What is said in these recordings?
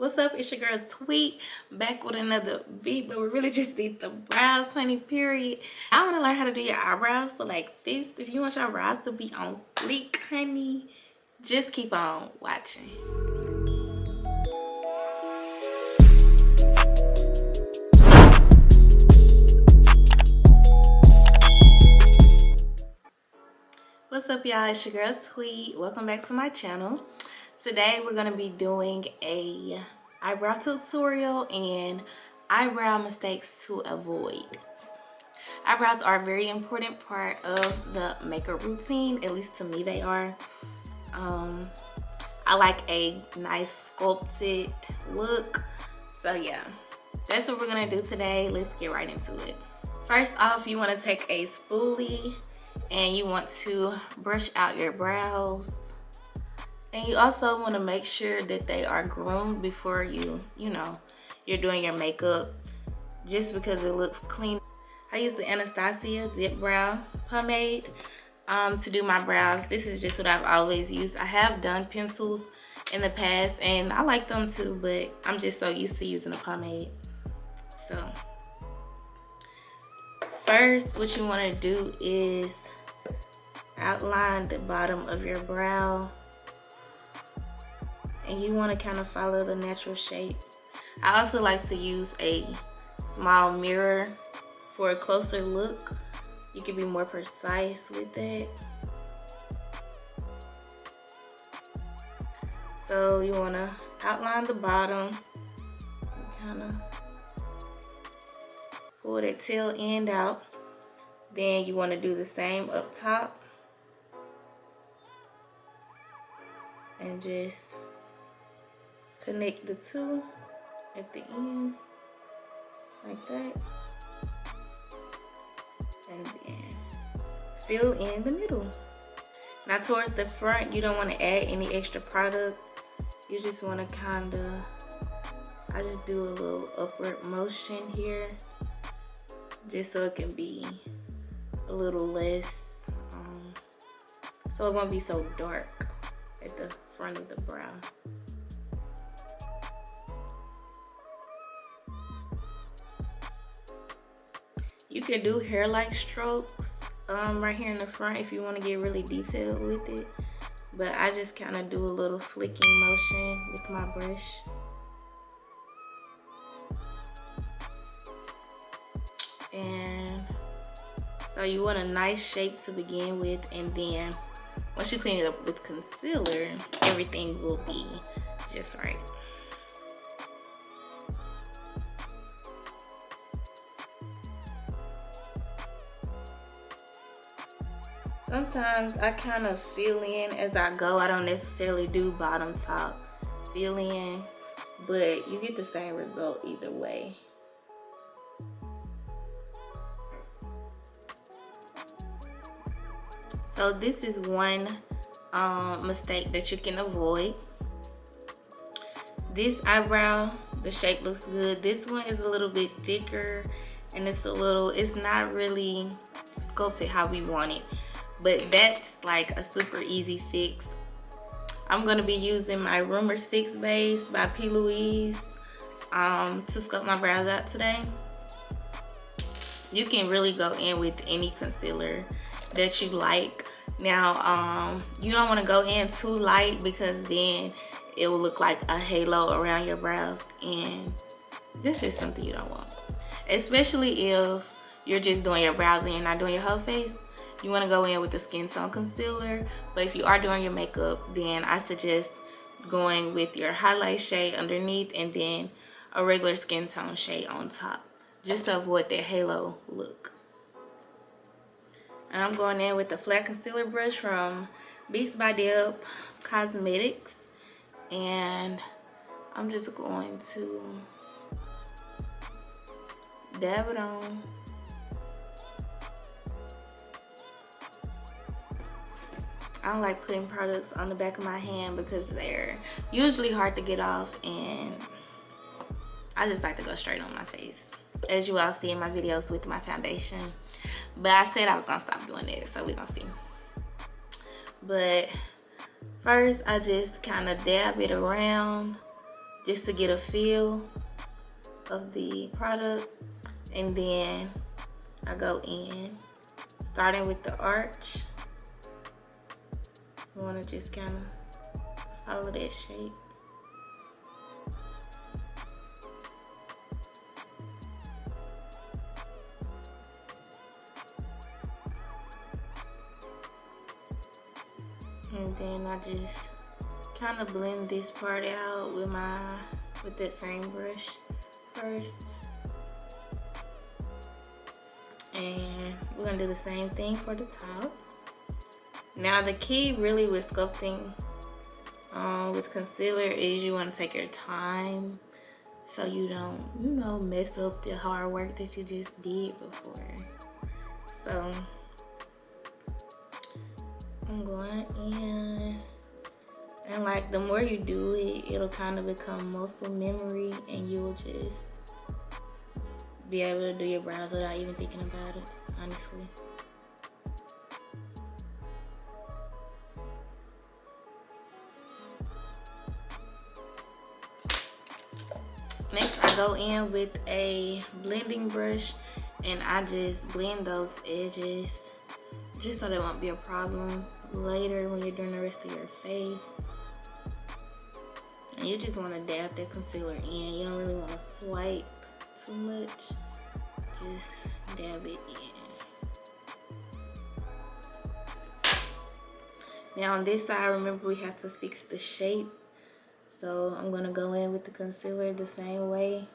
What's up? It's your girl Tweet, back with another beat, but we really just did the brows, honey, period. I want to learn how to do your eyebrows, so like this, if you want your brows to be on fleek, honey, just keep on watching. What's up, y'all? It's your girl Tweet. Welcome back to my channel. Today we're gonna be doing a eyebrow tutorial and eyebrow mistakes to avoid. Eyebrows are a very important part of the makeup routine, at least to me they are. I like a nice sculpted look, so yeah, that's what we're gonna do today. Let's get right into it. First off, you want to take a spoolie and you want to brush out your brows. And you also want to make sure that they are groomed before you're doing your makeup, just because it looks clean. I use the Anastasia Dip Brow Pomade to do my brows. This is just what I've always used. I have done pencils in the past and I like them too, but I'm just so used to using a pomade. So first, what you want to do is outline the bottom of your brow. And you want to kind of follow the natural shape. I also like to use a small mirror for a closer look. You can be more precise with it. So you want to outline the bottom, kind of pull that tail end out. Then you want to do the same up top and just connect the two at the end like that, and then fill in the middle. Now towards the front, you don't want to add any extra product. You just want to kind of, I just do a little upward motion here just so it can be a little less so it won't be so dark at the front of the brow. You can do hair-like strokes right here in the front if you want to get really detailed with it. But I just kind of do a little flicking motion with my brush. And so you want a nice shape to begin with, and then once you clean it up with concealer, everything will be just right. Sometimes I kind of fill in as I go. I don't necessarily do bottom top fill in, but you get the same result either way. So this is one mistake that you can avoid. This eyebrow, the shape looks good. This one is a little bit thicker and it's not really sculpted how we want it. But that's like a super easy fix. I'm gonna be using my Rumour 6 base by Louise to sculpt my brows out today. You can really go in with any concealer that you like. Now, you don't wanna go in too light because then it will look like a halo around your brows, and this is something you don't want. Especially if you're just doing your brows and you're not doing your whole face. You want to go in with the skin tone concealer, but if you are doing your makeup, then I suggest going with your highlight shade underneath and then a regular skin tone shade on top, just to avoid that halo look. And I'm going in with the flat concealer brush from Beats by Dip Cosmetics, and I'm just going to dab it on. I don't like putting products on the back of my hand because they're usually hard to get off, and I just like to go straight on my face, as you all see in my videos with my foundation. But I said I was gonna stop doing it, so we're gonna see. But first I just kind of dab it around just to get a feel of the product. And then I go in, starting with the arch. You want to just kind of follow that shape. And then I just kind of blend this part out with that same brush first. And we're gonna do the same thing for the top. Now the key really with sculpting with concealer is you want to take your time so you don't, you know, mess up the hard work that you just did before. So I'm going in, and like the more you do it, it'll kind of become muscle memory, and you will just be able to do your brows without even thinking about it, honestly. Next, I go in with a blending brush and I just blend those edges just so there won't be a problem later when you're doing the rest of your face. And you just want to dab that concealer in. You don't really want to swipe too much. Just dab it in. Now on this side, remember we have to fix the shape. So I'm going to go in with the concealer the same way.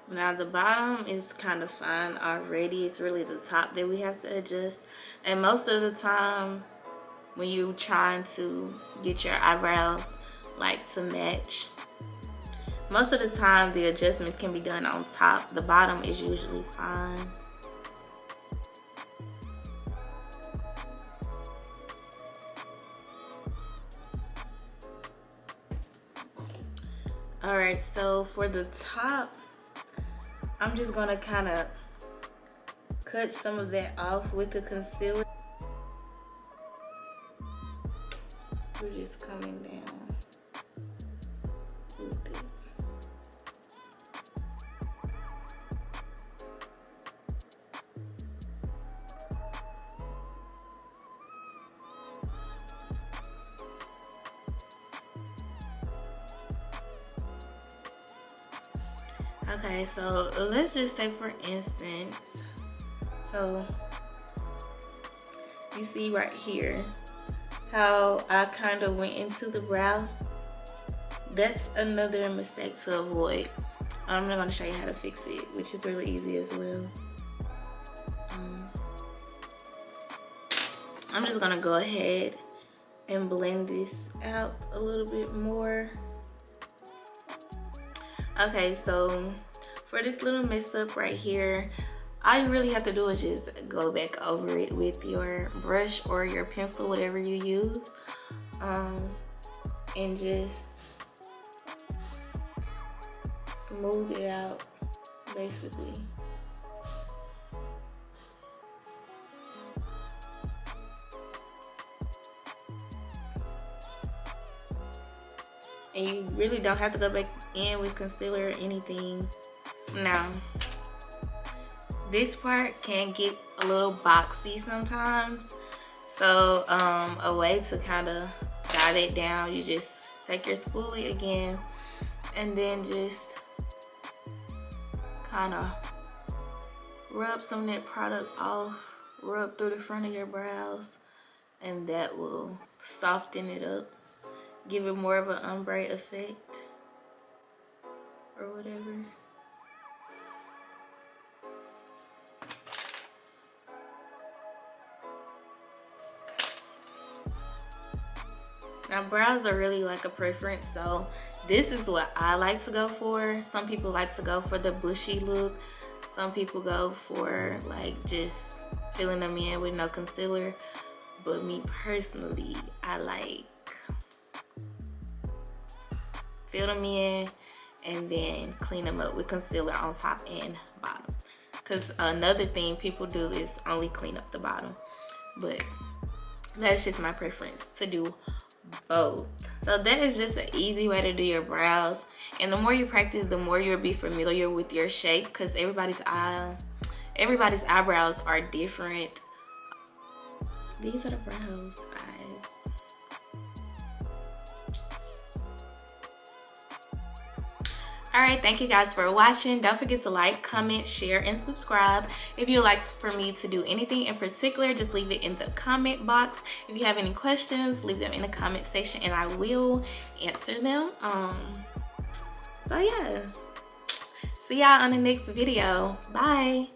Now the bottom is kind of fine already. It's really the top that we have to adjust. And most of the time when you're trying to get your eyebrows like to match, most of the time the adjustments can be done on top. The bottom is usually fine. Alright, so for the top, I'm just gonna kind of cut some of that off with the concealer. We're just coming down with it. Okay, so let's just say for instance, so you see right here how I kind of went into the brow. That's another mistake to avoid. I'm not going to show you how to fix it, which is really easy as well. I'm just going to go ahead and blend this out a little bit more. Okay, so for this little mess up right here, all you really have to do is just go back over it with your brush or your pencil, whatever you use, and just smooth it out, basically. And you really don't have to go back in with concealer or anything. Now, this part can get a little boxy sometimes. So a way to kind of guide it down, you just take your spoolie again and then just kind of rub some of that product off, rub through the front of your brows, and that will soften it up. Give it more of an ombre effect or whatever. Now brows are really like a preference, so this is what I like to go for. Some people like to go for the bushy look. Some people go for like just filling them in with no concealer. But me personally, I like fill them in and then clean them up with concealer on top and bottom. Because another thing people do is only clean up the bottom. But that's just my preference, to do both. So that is just an easy way to do your brows. And the more you practice, the more you'll be familiar with your shape, because everybody's eyebrows are different. These are the brows, guys. Alright, thank you guys for watching. Don't forget to like, comment, share, and subscribe. If you'd like for me to do anything in particular, just leave it in the comment box. If you have any questions, leave them in the comment section and I will answer them. So yeah, see y'all on the next video. Bye.